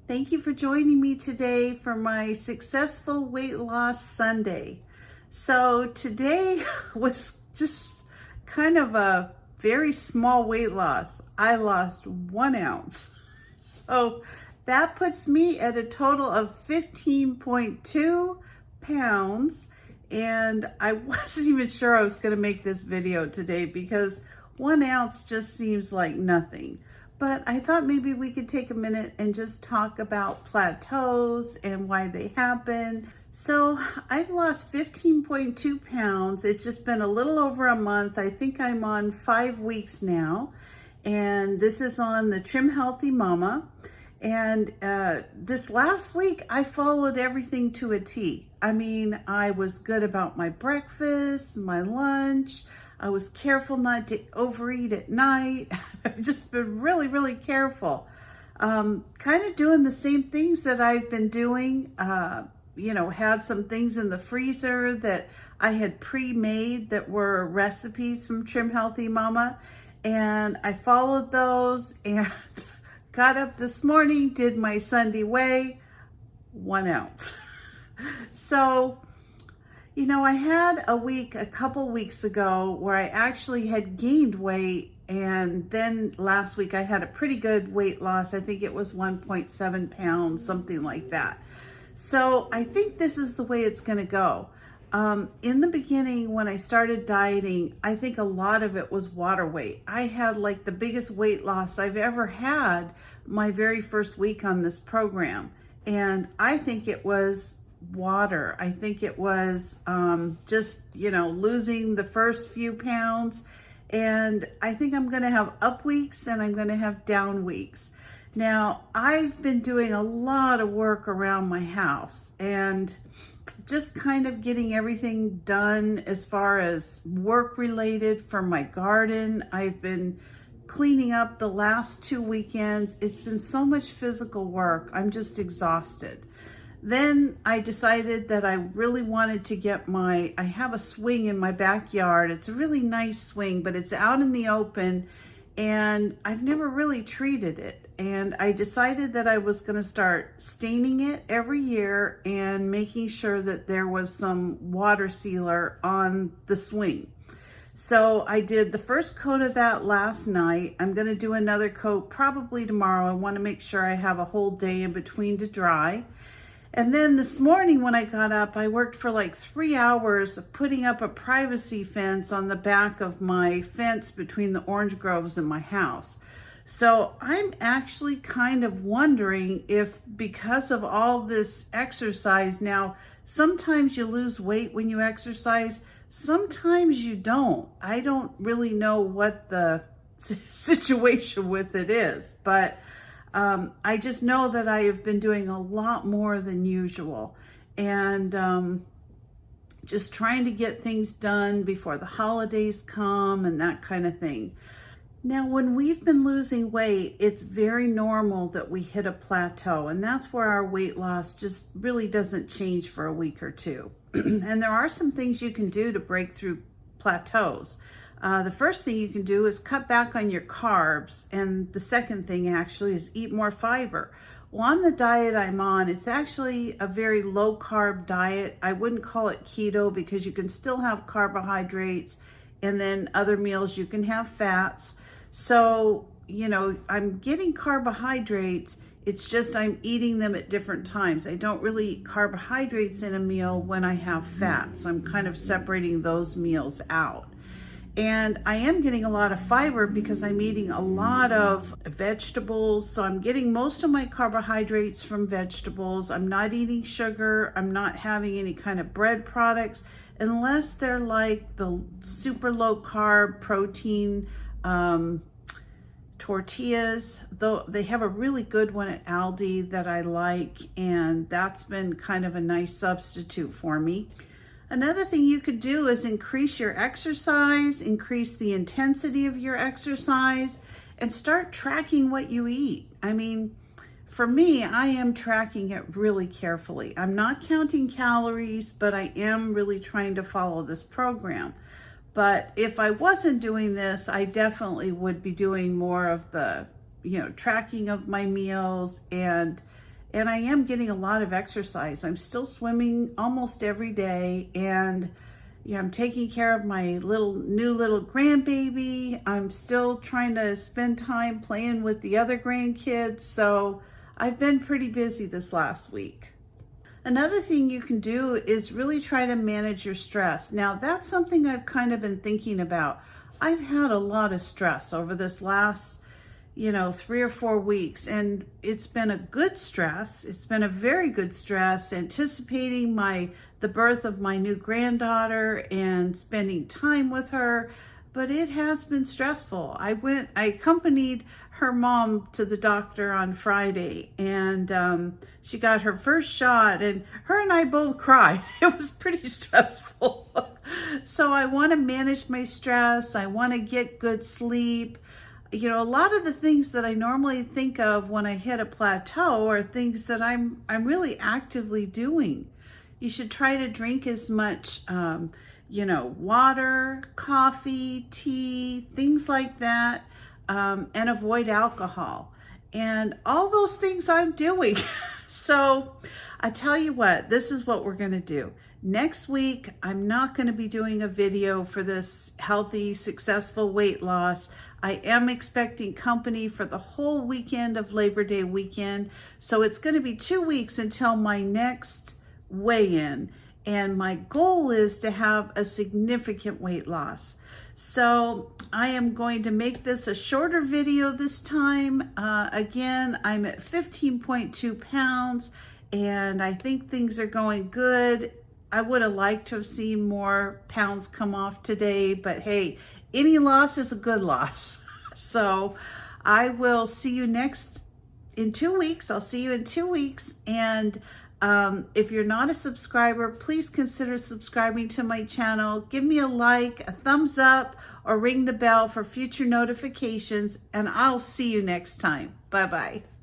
Thank you for joining me today for my Successful Weight Loss Sunday. So today was just kind of a very small weight loss. I lost 1 ounce. So that puts me at a total of 15.2 pounds. And I wasn't even sure I was going to make this video today because 1 ounce just seems like nothing. But I thought maybe we could take a minute and just talk about plateaus and why they happen. So I've lost 15.2 pounds. It's just been a little over a month. I think I'm on 5 weeks now. And this is on the Trim Healthy Mama. And this last week, I followed everything to a T. I mean, I was good about my breakfast, my lunch. I was careful not to overeat at night. I've just been really, really careful. Kind of doing the same things that I've been doing. Had some things in the freezer that I had pre-made that were recipes from Trim Healthy Mama. And I followed those and got up this morning, did my Sunday weigh, 1 ounce. So, I had a couple weeks ago where I actually had gained weight, and then last week I had a pretty good weight loss. I think it was 1.7 pounds, something like that. So I think this is the way it's going to go. In the beginning, when I started dieting, I think a lot of it was water weight. I had like the biggest weight loss I've ever had my very first week on this program. And I think it was water. I think it was just, losing the first few pounds. And I think I'm going to have up weeks and I'm going to have down weeks. Now, I've been doing a lot of work around my house and just kind of getting everything done as far as work related for my garden. I've been cleaning up the last 2 weekends. It's been so much physical work. I'm just exhausted. Then I decided that I really wanted to get I have a swing in my backyard. It's a really nice swing, but it's out in the open and I've never really treated it. And I decided that I was going to start staining it every year and making sure that there was some water sealer on the swing. So I did the first coat of that last night. I'm going to do another coat probably tomorrow. I want to make sure I have a whole day in between to dry. And then this morning when I got up, I worked for like 3 hours putting up a privacy fence on the back of my fence between the orange groves and my house. So I'm actually kind of wondering if because of all this exercise now, sometimes you lose weight when you exercise, sometimes you don't. I don't really know what the situation with it is, but I just know that I have been doing a lot more than usual and just trying to get things done before the holidays come and that kind of thing. Now, when we've been losing weight, it's very normal that we hit a plateau, and that's where our weight loss just really doesn't change for a week or two. And there are some things you can do to break through plateaus. The first thing you can do is cut back on your carbs, and the second thing actually is eat more fiber. Well, on the diet I'm on, it's actually a very low carb diet. I wouldn't call it keto because you can still have carbohydrates, and then other meals you can have fats. So, I'm getting carbohydrates. It's just I'm eating them at different times. I don't really eat carbohydrates in a meal when I have fats. I'm kind of separating those meals out. And I am getting a lot of fiber because I'm eating a lot of vegetables. So I'm getting most of my carbohydrates from vegetables. I'm not eating sugar. I'm not having any kind of bread products unless they're like the super low carb protein tortillas. Though they have a really good one at Aldi that I like, and that's been kind of a nice substitute for me. Another thing you could do is increase your exercise, increase the intensity of your exercise, and start tracking what you eat. I mean, for me, I am tracking it really carefully. I'm not counting calories, but I am really trying to follow this program. But if I wasn't doing this, I definitely would be doing more of the, tracking of my meals and and I am getting a lot of exercise. I'm still swimming almost every day, and yeah, I'm taking care of my new little grandbaby. I'm still trying to spend time playing with the other grandkids, so I've been pretty busy this last week. Another thing you can do is really try to manage your stress. Now, that's something I've kind of been thinking about. I've had a lot of stress over this last, 3 or 4 weeks, and it's been a good stress. It's been a very good stress, anticipating the birth of my new granddaughter and spending time with her, but it has been stressful. I accompanied her mom to the doctor on Friday, and she got her first shot, and her and I both cried. It was pretty stressful. So I want to manage my stress. I want to get good sleep. A lot of the things that I normally think of when I hit a plateau are things that I'm really actively doing. You should try to drink as much, water, coffee, tea, things like that, and avoid alcohol. And all those things I'm doing. So I tell you what, this is what we're going to do. Next week, I'm not going to be doing a video for this healthy, successful weight loss. I am expecting company for the whole weekend of Labor Day weekend. So it's going to be 2 weeks until my next weigh-in. And my goal is to have a significant weight loss. So I am going to make this a shorter video this time. Again, I'm at 15.2 pounds, and I think things are going good. I would have liked to have seen more pounds come off today, but hey, any loss is a good loss. So I will see you in 2 weeks. I'll see you in 2 weeks. And if you're not a subscriber, please consider subscribing to my channel. Give me a like, a thumbs up, or ring the bell for future notifications, and I'll see you next time. Bye-bye.